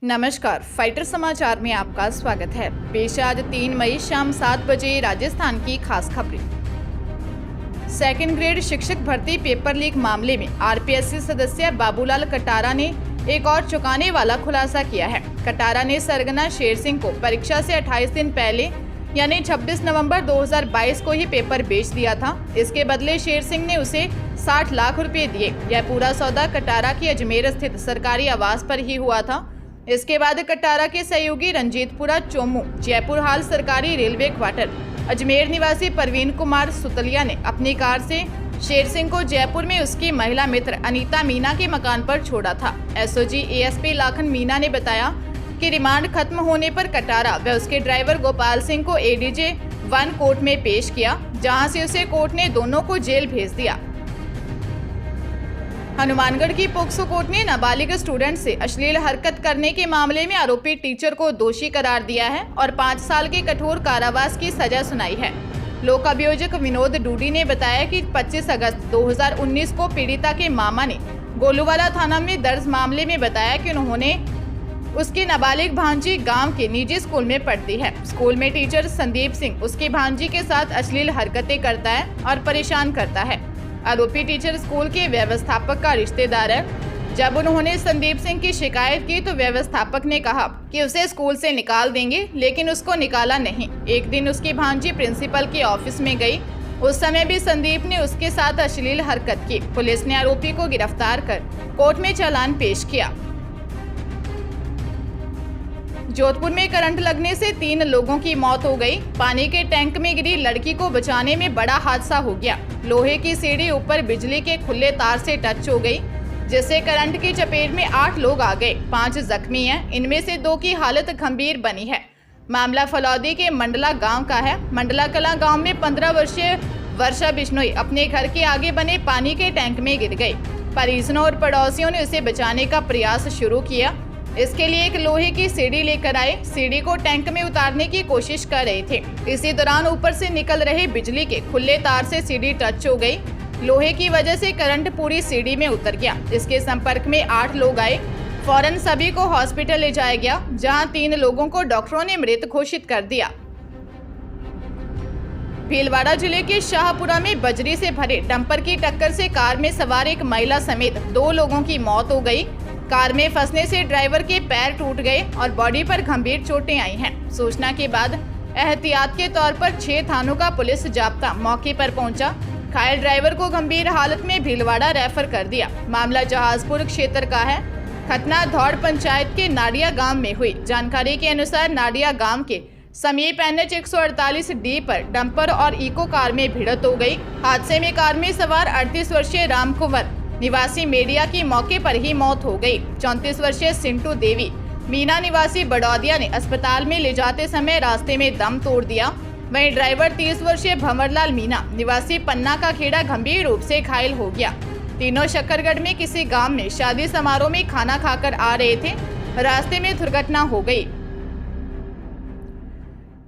नमस्कार, फाइटर समाचार में आपका स्वागत है। पेश है आज 3 मई शाम 7 बजे राजस्थान की खास खबरें। सेकंड ग्रेड शिक्षक भर्ती पेपर लीक मामले में आरपीएससी सदस्य बाबूलाल कटारा ने एक और चौंकाने वाला खुलासा किया है। कटारा ने सरगना शेर सिंह को परीक्षा से 28 दिन पहले यानी 26 नवंबर 2022 को ही पेपर बेच दिया था। इसके बदले शेर सिंह ने उसे 60 लाख रुपए दिए। यह पूरा सौदा कटारा की अजमेर स्थित सरकारी आवास पर ही हुआ था। इसके बाद कटारा के सहयोगी रंजीतपुरा चोमू जयपुर हाल सरकारी रेलवे क्वार्टर अजमेर निवासी परवीन कुमार सुतलिया ने अपनी कार से शेर सिंह को जयपुर में उसकी महिला मित्र अनीता मीना के मकान पर छोड़ा था। एसओजी एएसपी लाखन मीना ने बताया कि रिमांड खत्म होने पर कटारा व उसके ड्राइवर गोपाल सिंह को एडीजे 1 कोर्ट में पेश किया, जहां से उसे कोर्ट ने दोनों को जेल भेज दिया। हनुमानगढ़ की पोक्सो कोर्ट ने नाबालिग स्टूडेंट से अश्लील हरकत करने के मामले में आरोपी टीचर को दोषी करार दिया है और 5 साल के कठोर कारावास की सजा सुनाई है। लोक अभियोजक विनोद डूडी ने बताया कि 25 अगस्त 2019 को पीड़िता के मामा ने गोलूवाला थाना में दर्ज मामले में बताया कि उन्होंने उसकी नाबालिग भांजी गांव के निजी स्कूल में पढ़ती है। स्कूल में टीचर संदीप सिंह उसकी भांजी के साथ अश्लील हरकतें करता है और परेशान करता है। आरोपी टीचर स्कूल के व्यवस्थापक का रिश्तेदार है। जब उन्होंने संदीप सिंह की शिकायत की तो व्यवस्थापक ने कहा कि उसे स्कूल से निकाल देंगे, लेकिन उसको निकाला नहीं। एक दिन उसकी भांजी प्रिंसिपल के ऑफिस में गई। उस समय भी संदीप ने उसके साथ अश्लील हरकत की। पुलिस ने आरोपी को गिरफ्तार कर कोर्ट में चालान पेश किया। जोधपुर में करंट लगने से 3 लोगों की मौत हो गई। पानी के टैंक में गिरी लड़की को बचाने में बड़ा हादसा हो गया। लोहे की सीढ़ी ऊपर बिजली के खुले तार से टच हो गई, जिससे करंट की चपेट में 8 लोग आ गए। 5 जख्मी हैं, इनमें से 2 की हालत गंभीर बनी है। मामला फलौदी के मंडला गांव का है। मंडला कला गांव में 15 वर्षीय वर्षा बिश्नोई अपने घर के आगे बने पानी के टैंक में गिर गई। परिजनों और पड़ोसियों ने उसे बचाने का प्रयास शुरू किया। इसके लिए एक लोहे की सीढ़ी लेकर आए। सीढ़ी को टैंक में उतारने की कोशिश कर रहे थे। इसी दौरान ऊपर से निकल रहे बिजली के खुले तार से सीढ़ी टच हो गई। लोहे की वजह से करंट पूरी सीढ़ी में उतर गया। इसके संपर्क में 8 लोग आए। फौरन सभी को हॉस्पिटल ले जाया गया, जहां 3 लोगों को डॉक्टरों ने मृत घोषित कर दिया। भीलवाड़ा जिले के शाहपुरा में बजरी से भरे डंपर की टक्कर से कार में सवार एक महिला समेत 2 लोगों की मौत हो गई। कार में फंसने से ड्राइवर के पैर टूट गए और बॉडी पर गंभीर चोटें आई हैं। सूचना के बाद एहतियात के तौर पर 6 थानों का पुलिस जाब्ता मौके पर पहुंचा। घायल ड्राइवर को गंभीर हालत में भीलवाड़ा रेफर कर दिया। मामला जहाजपुर क्षेत्र का है। घटना धौड़ पंचायत के नाडिया गांव में हुई। जानकारी के अनुसार नाडिया गांव के समीप NH 148D पर डंपर और इको कार में भिड़ंत हो गई। हादसे में कार में सवार 38 वर्षीय राम कुंवर निवासी मेडिया की मौके पर ही मौत हो गई। 34 वर्षीय सिंटू देवी मीना निवासी बड़ौदिया ने अस्पताल में ले जाते समय रास्ते में दम तोड़ दिया। वहीं ड्राइवर 30 वर्षीय भंवरलाल मीना निवासी पन्ना का खेड़ा गंभीर रूप से घायल हो गया। तीनों शक्करगढ़ में किसी गांव में शादी समारोह में खाना खाकर आ रहे थे। रास्ते में दुर्घटना हो गई।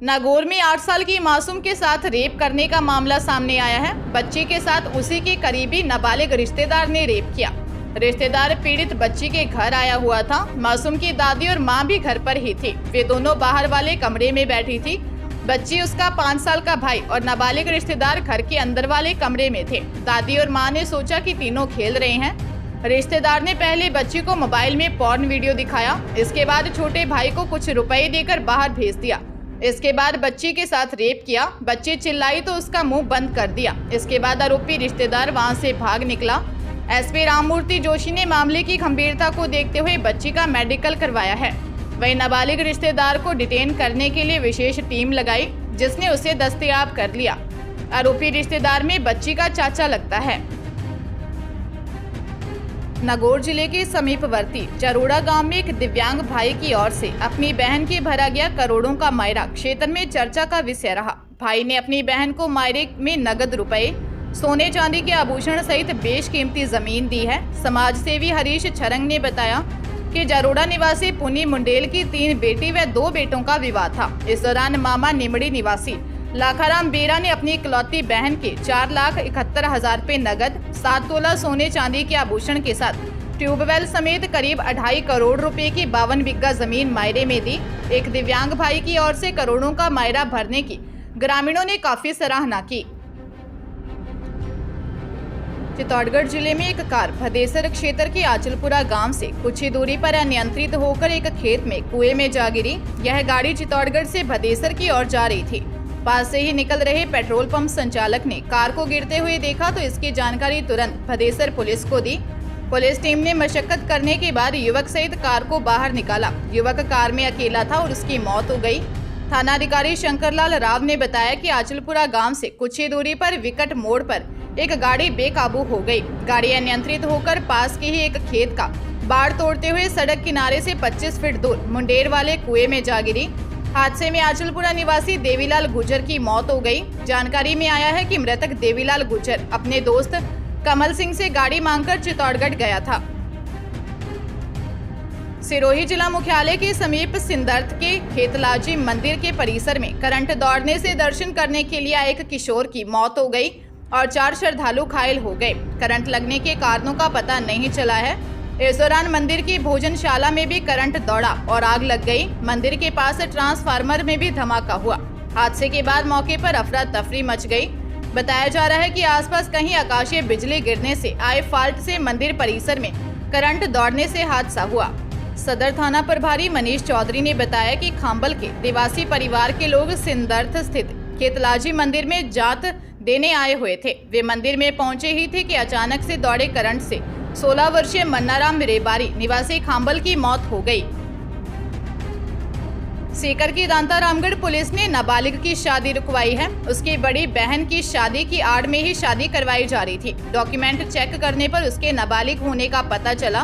नागौर में 8 साल की मासूम के साथ रेप करने का मामला सामने आया है। बच्ची के साथ उसी के करीबी नाबालिग रिश्तेदार ने रेप किया। रिश्तेदार पीड़ित बच्ची के घर आया हुआ था। मासूम की दादी और मां भी घर पर ही थी। वे दोनों बाहर वाले कमरे में बैठी थी। बच्ची, उसका 5 साल का भाई और नाबालिग रिश्तेदार घर के अंदर वाले कमरे में थे। दादी और माँ ने सोचा कि तीनों खेल रहे हैं। रिश्तेदार ने पहले बच्ची को मोबाइल में पॉर्न वीडियो दिखाया। इसके बाद छोटे भाई को कुछ रुपए देकर बाहर भेज दिया। इसके बाद बच्ची के साथ रेप किया। बच्ची चिल्लाई तो उसका मुंह बंद कर दिया। इसके बाद आरोपी रिश्तेदार वहां से भाग निकला। एसपी राममूर्ति जोशी ने मामले की गंभीरता को देखते हुए बच्ची का मेडिकल करवाया है। वहीं नाबालिग रिश्तेदार को डिटेन करने के लिए विशेष टीम लगाई, जिसने उसे दस्तयाब कर लिया। आरोपी रिश्तेदार में बच्ची का चाचा लगता है। नागौर जिले के समीपवर्ती जरोड़ा गांव में एक दिव्यांग भाई की ओर से अपनी बहन के भरा गया करोड़ों का मायरा क्षेत्र में चर्चा का विषय रहा। भाई ने अपनी बहन को मायरे में नगद रुपए, सोने चांदी के आभूषण सहित बेशकीमती जमीन दी है। समाज सेवी हरीश छरंग ने बताया कि जरोड़ा निवासी पुनी मुंडेल की 3 बेटी व 2 बेटों का विवाह था। इस दौरान मामा निमड़ी निवासी लाखाराम बेरा ने अपनी इकलौती बहन के 4,71,000 रुपए नगद, 7 तोला सोने चांदी के आभूषण के साथ ट्यूबवेल समेत करीब 2.5 करोड़ रुपए की 52 बिग्गा जमीन मायरे में दी। एक दिव्यांग भाई की ओर से करोड़ों का मायरा भरने की ग्रामीणों ने काफी सराहना की। चित्तौड़गढ़ जिले में एक कार भदेसर क्षेत्र के आचलपुरा गांव से कुछ ही दूरी पर अनियंत्रित होकर एक खेत में कुएं में जा गिरी। यह गाड़ी चित्तौड़गढ़ से भदेसर की ओर जा रही थी। पास से ही निकल रहे पेट्रोल पंप संचालक ने कार को गिरते हुए देखा तो इसकी जानकारी तुरंत भदेसर पुलिस को दी। पुलिस टीम ने मशक्कत करने के बाद युवक सहित कार को बाहर निकाला। युवक कार में अकेला था और उसकी मौत हो गई। थानाधिकारी शंकरलाल राव ने बताया कि आचलपुरा गांव से कुछ ही दूरी पर विकट मोड़ पर एक गाड़ी बेकाबू हो गई। गाड़ी अनियंत्रित होकर पास के ही एक खेत का बाड़ तोड़ते हुए सड़क किनारे से 25 फीट दूर मुंडेर वाले कुएं में जा गिरी। हादसे में आचलपुरा निवासी देवीलाल गुर्जर की मौत हो गई। जानकारी में आया है कि मृतक देवीलाल गुर्जर अपने दोस्त कमल सिंह से गाड़ी मांगकर चित्तौड़गढ़ गया था। सिरोही जिला मुख्यालय के समीप सिंदर्थ के खेतलाजी मंदिर के परिसर में करंट दौड़ने से दर्शन करने के लिए आए एक किशोर की मौत हो गई और 4 श्रद्धालु घायल हो गए। करंट लगने के कारणों का पता नहीं चला है। इस दौरान मंदिर की भोजनशाला में भी करंट दौड़ा और आग लग गई। मंदिर के पास ट्रांसफार्मर में भी धमाका हुआ। हादसे के बाद मौके पर अफरा तफरी मच गई। बताया जा रहा है कि आसपास कहीं आकाशीय बिजली गिरने से आए फाल्ट से मंदिर परिसर में करंट दौड़ने से हादसा हुआ। सदर थाना प्रभारी मनीष चौधरी ने बताया कि खांबल के निवासी परिवार के लोग सिंदर्थ स्थित खेतलाजी मंदिर में जात देने आए हुए थे। वे मंदिर में पहुंचे ही थे कि अचानक से दौड़े करंट से 16 वर्षीय मन्नाराम रेबारी निवासी खांबल की मौत हो गई। सीकर की दांता रामगढ़ पुलिस ने नाबालिग की शादी रुकवाई है। उसकी बड़ी बहन की शादी की आड़ में ही शादी करवाई जा रही थी। डॉक्यूमेंट चेक करने पर उसके नाबालिग होने का पता चला।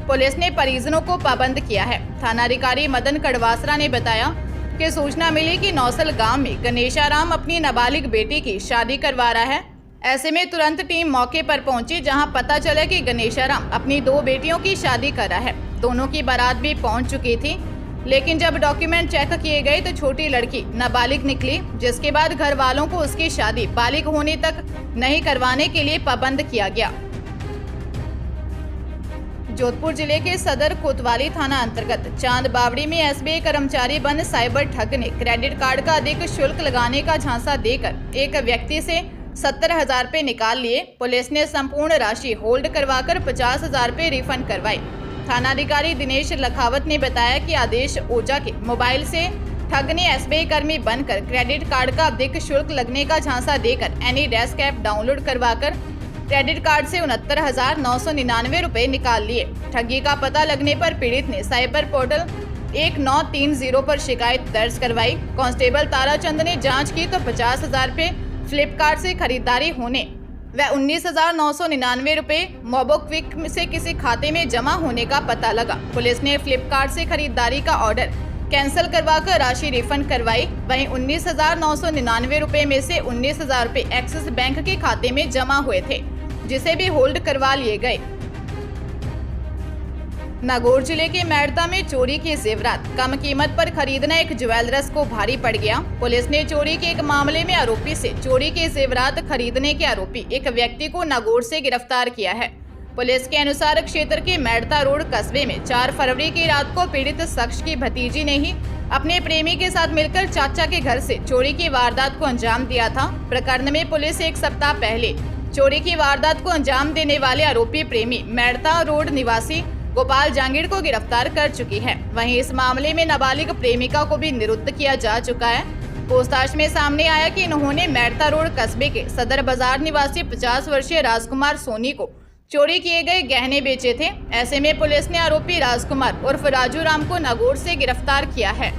पुलिस ने परिजनों को पाबंद किया है। थानाधिकारी मदन कड़वासरा ने बताया कि सूचना मिली कि नौसल गांव में गणेशाराम अपनी नाबालिग बेटी की शादी करवा रहा है। ऐसे में तुरंत टीम मौके पर पहुंची, जहां पता चला कि गणेशाराम अपनी 2 बेटियों की शादी कर रहा है। दोनों की बारात भी पहुंच चुकी थी, लेकिन जब डॉक्यूमेंट चेक किए गए तो छोटी लड़की नाबालिग निकली, जिसके बाद घर वालों को उसकी शादी बालिग होने तक नहीं करवाने के लिए पाबंद किया गया। जोधपुर जिले के सदर कोतवाली थाना अंतर्गत चांद बावड़ी में एसबीआई कर्मचारी बन साइबर ठग ने क्रेडिट कार्ड का अधिक शुल्क लगाने का झांसा देकर एक व्यक्ति से 70,000 रुपये निकाल लिए। पुलिस ने संपूर्ण राशि होल्ड करवाकर 50,000 रुपये रिफंड करवाए। थानाधिकारी दिनेश लखावत ने बताया कि आदेश ओझा के मोबाइल से ठग ने एसबीआई कर्मी बनकर क्रेडिट कार्ड का अधिक शुल्क लगने का झांसा देकर एनी डेस्क ऐप डाउनलोड करवाकर क्रेडिट कार्ड से 69,999 रुपए निकाल लिए। ठगी का पता लगने पर पीड़ित ने साइबर पोर्टल 1930 पर शिकायत दर्ज करवाई। कांस्टेबल ताराचंद ने जांच की तो 50,000 रुपए फ्लिपकार्ट से खरीदारी होने व 19,999 रुपए मोबोक्विक से किसी खाते में जमा होने का पता लगा। पुलिस ने फ्लिपकार्ट से खरीदारी का ऑर्डर कैंसिल करवाकर राशि रिफंड करवाई। वहीं 19,999 रुपए में से 19,000 रुपए एक्सिस बैंक के खाते में जमा हुए थे, जिसे भी होल्ड करवा लिए गए। नागौर जिले के मेड़ता में चोरी के जेवरात कम कीमत पर खरीदना एक ज्वेलर्स को भारी पड़ गया। पुलिस ने चोरी के एक मामले में आरोपी से चोरी के जेवरात खरीदने के आरोपी एक व्यक्ति को नागौर से गिरफ्तार किया है। पुलिस के अनुसार क्षेत्र के मेड़ता रोड कस्बे में 4 फरवरी की रात को पीड़ित शख्स की भतीजी ने ही अपने प्रेमी के साथ मिलकर चाचा के घर से चोरी की वारदात को अंजाम दिया था। प्रकरण में पुलिस 1 सप्ताह पहले चोरी की वारदात को अंजाम देने वाले आरोपी प्रेमी मेड़ता रोड निवासी गोपाल जांगीड़ को गिरफ्तार कर चुकी है। वहीं इस मामले में नाबालिग प्रेमिका को भी निरुद्ध किया जा चुका है। पूछताछ में सामने आया कि इन्होंने मेड़ता रोड कस्बे के सदर बाजार निवासी 50 वर्षीय राजकुमार सोनी को चोरी किए गए गहने बेचे थे। ऐसे में पुलिस ने आरोपी राजकुमार उर्फ राजू राम को नागौर से गिरफ्तार किया है।